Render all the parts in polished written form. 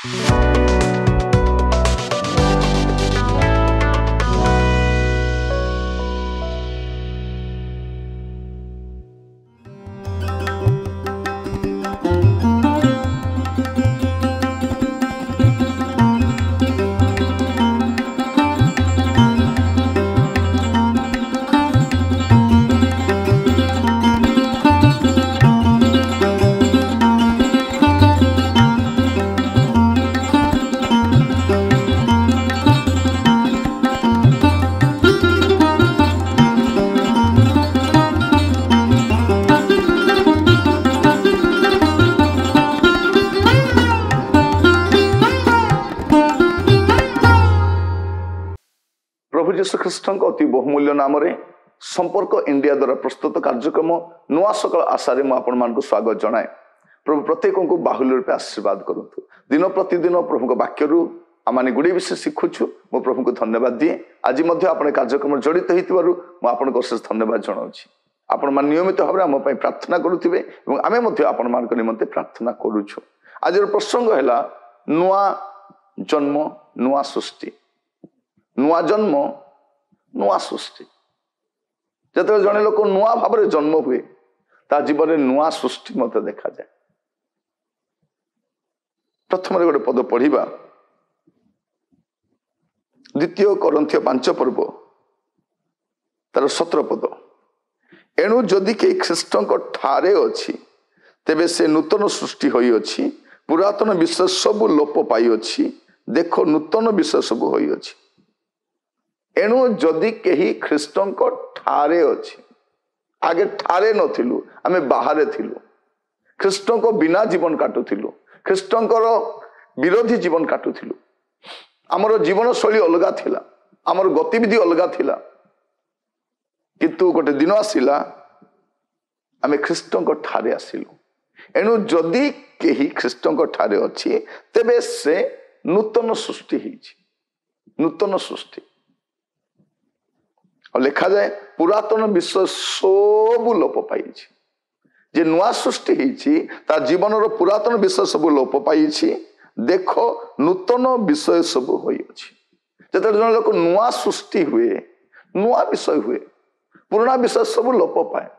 प्रभु जीशु ख्रीष्ट अति बहुमूल्य नाम संपर्क इंडिया द्वारा प्रस्तुत कार्यक्रम नुआ सकाल आशा मुझे स्वागत जनाए। प्रभु प्रत्येक को बाहुल्य रूपे आशीर्वाद करूँ। दिन प्रतिदिन प्रभु वाक्य आम गुड़े विषय शिखुचु। मो प्रभु को धन्यवाद दिए। आज आप कार्यक्रम जड़ित होकर अशेष धन्यवाद जनाऊँ। आपण नियमित भाव में आम प्रार्थना करुवे आम आपण निमंते प्रार्थना करुछु। आज प्रसंग है नुआ जन्म नुआ सृष्टि। नुआ जन्म नुआ सृष्टि। जिते जड़े लोक नुआ भाव में जन्म हुए ता जीवन में नुआ सृष्टि मत देखा जाए। प्रथम गोटे पद पढ़ा द्वितीय कोरिन्थियो 5 पर्व तार 17 पद। एणु जदि कई ख्रीष्ट ठारे अच्छी तेबे से नूतन सृष्टि होई अच्छी। पुरातन विषय सब लोप पाई अच्छी। देख नूतन विषय सब होई अच्छी। एणु जदि कही ख्रीष्ट ठारे अच्छी। आगे ठारे नथिलु आमे बाहरे थिलु। ख्रीष्ट को बिना जीवन काटुथिलु। ख्रीष्ट विरोधी जीवन काटुथिलु। आमर जीवन शैली अलगा थिला। आमर गतिविधि अलगा थिला। किंतु गोटे दिन आसिला आमे ख्रीष्ट ठारे आसिलु। एणु जदि कही ख्रीष्ट ठारे अच्छी तेबे से नूतन सृष्टि होइछि। नूतन सृष्टि और लिखा जाए पुरातन विषय सब लोप पाई। जे नुआ सृष्टि ता जीवन रो पुरातन विषय सब लोप पाई। देख नूतन विषय सब होई अछि। जते जन लोक नुआ सृष्टि हुए नुआ विषय हुए पुराना विषय सब लोप पाए।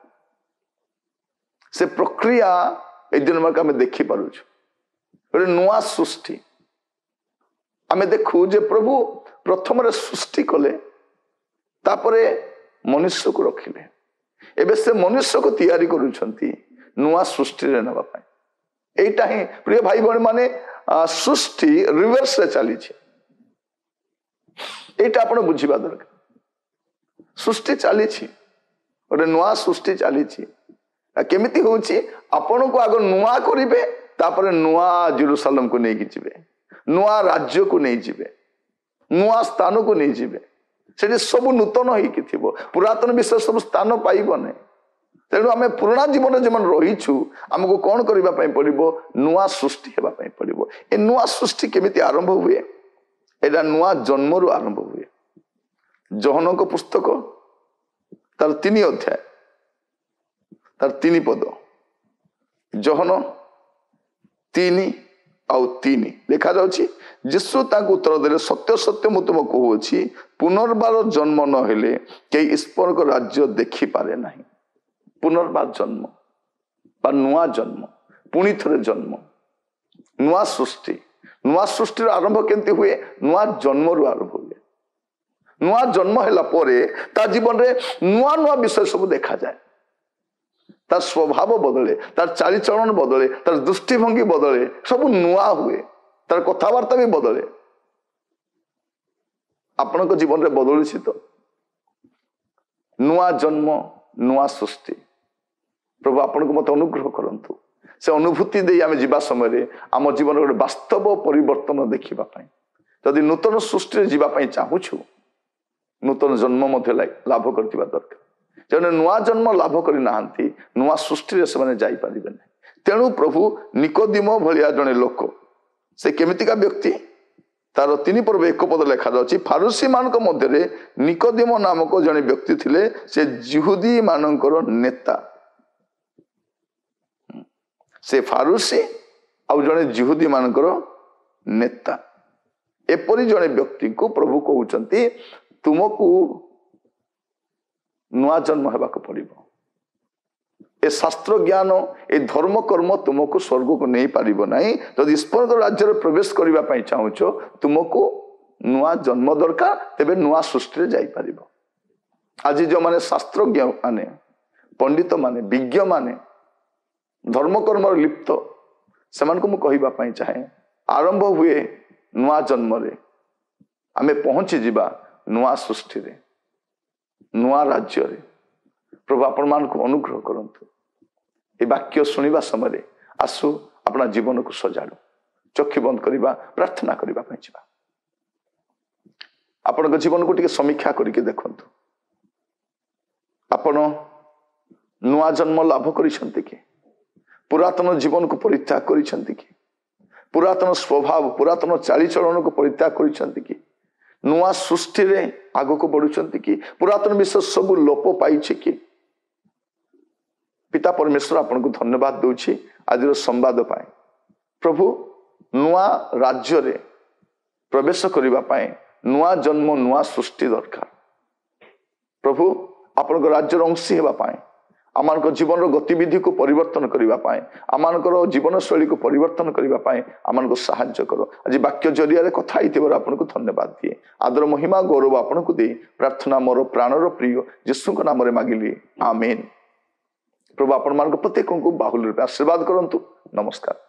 से प्रक्रिया ए दिन में आम देखि पारुछु। गोटे नुआ सृष्टि आमे देखु जे प्रभु प्रथम सृष्टि कले तापरे मनुष्य को रखिले। एबे से मनुष्य को तैयारी करुछंती नुआ सृष्टि रे नबा पाए। एटा ही प्रिय भाई बहन माने सृष्टि रिवर्स रे चली छे। एटा आपण बुझिबा दरकार। सृष्टि चली छी ओरे नुआ सृष्टि चली छी। केमिति होउची आपण को आगो नुआ करिवे तापरे नुआ जेरूशलेम को नेकी जिवे। नुआ राज्य को नहीं जिवे। नुआ स्थान को नहीं जिवे। से सब नूतन हो पुरातन विषय सब स्थान पाइबने। तेणु आम पुराना जीवन जो रहीचु आमको कौन करने पड़ो नुआ सृष्टि होगापी पड़ो। ए नुआ सृष्टि केमिति आरंभ हुए? एटा नुआ जन्म रु आरंभ हुए। जोहन को पुस्तक तार 3 अध्याय तार 3 पद। जोहन 3:3 लिखा जाउछि यीशु ताक उत्तर देले सत्य सत्य मु तुम कहूछि पुनर्बार जन्म न हेले केई ईश्वर को राज्य देखि पारे नाही। पुनर्बार जन्म बा नुआ जन्म पुणी थरे जन्म नुआ सृष्टि। नुआ सृष्टि आरंभ केंति हुए? नुआ जन्म रु आरंभ हुए। नुआ जन्म हैला परे ता जीवन रे नुआ नुआ विषय सब देखा जाए। तार स्वभाव बदले तार चालीचलन बदले तार दृष्टिभंगी बदले सब नुआ हुए। तार कथबार्ता भी बदले। आपण को जीवन रे बदलुछि तो नुआ जन्म नुआ सृष्टि। प्रभु आपण को मत अनुग्रह करंतु से अनुभूति दे आमे जीवा समय रे आम जीवन रे वास्तव परिवर्तन देखिबा पई। जदि नूतन सृष्टि रे जीवा पई चाहूछु नूतन जन्म मध्ये लाभ करतिबा दरकार। जने नुआ जन्म लाभ करि नाहंती नुआ सृष्टि रे से जाई परिबेन। तेणु प्रभु निकोदिमो भलिया जने लोक से केमितिका व्यक्ति तार 3 पर्व 1 पद लिखा जाउछि फारूसी मानक मध्य निकोदिमो नामक जने व्यक्ति थिले। से जिहुदी मानकर नेता। से फारूसी आ जने जिहुदी मानकर नेता एपरी जड़े व्यक्ति को प्रभु कहते तुमको नुआ जन्म होगा पड़ो ए शास्त्र ज्ञान ए धर्म कर्म तुमको स्वर्ग को नहीं पार ना जब ईश्वर राज्य में प्रवेश करने चाहूच तुमको नुआ जन्म दरकार तेरे नुआ सृष्टि जापर। आज जो माने शास्त्रज्ञ माने पंडित माने विज्ञ माने धर्म कर्म लिप्त से कहवाई चाहे आरंभ हुए नुआ जन्म रे आमे पहुंची जीवा नुआ सृष्टि रे नुआ राज्य रे। प्रभु आपण मान को अनुग्रह करंतु ए वाक्य सुनिबा समय आसु अपना जीवन को सजाड़ू चक्षु बंद करवा प्रार्थना करबा पई जीवा। आपण जीवन को टिके समीक्षा करके देखंतु आपण नुआ जन्म लाभ करिसंति कि पुरातन जीवन को परित्याग करिसंति कि पुरातन स्वभाव पुरातन चालीचलन को परित्याग करिसंति कि नुआ सृष्टि रे आगो को बढ़ुचंती कि पुरातन विषय सब लोप पाई कि पिता परमेश्वर आपन को धन्यवाद दूची आज संवाद पाए। प्रभु नुआ राज्य रे प्रवेश करबा पाए नुआ जन्म नुआ सृष्टि दरकार। प्रभु आपन राज्यर अंशी हेबा पाए आमान जीवन गतिविधि को परिवर्तन करबा पाए आमान जीवन शैली को परिवर्तन करबा पाए आमान को सहायता करो। आज वाक्य जरिया रे कथा आइथिबार आपन को धन्यवाद दिए आदर महिमा गौरव आपन को दे प्रार्थना मोर प्राणर प्रिय यीशु को नाम रे मागिली आमेन। प्रभु आपण मान प्रत्येक को बाहुल रूप आशीर्वाद करंतु। नमस्कार।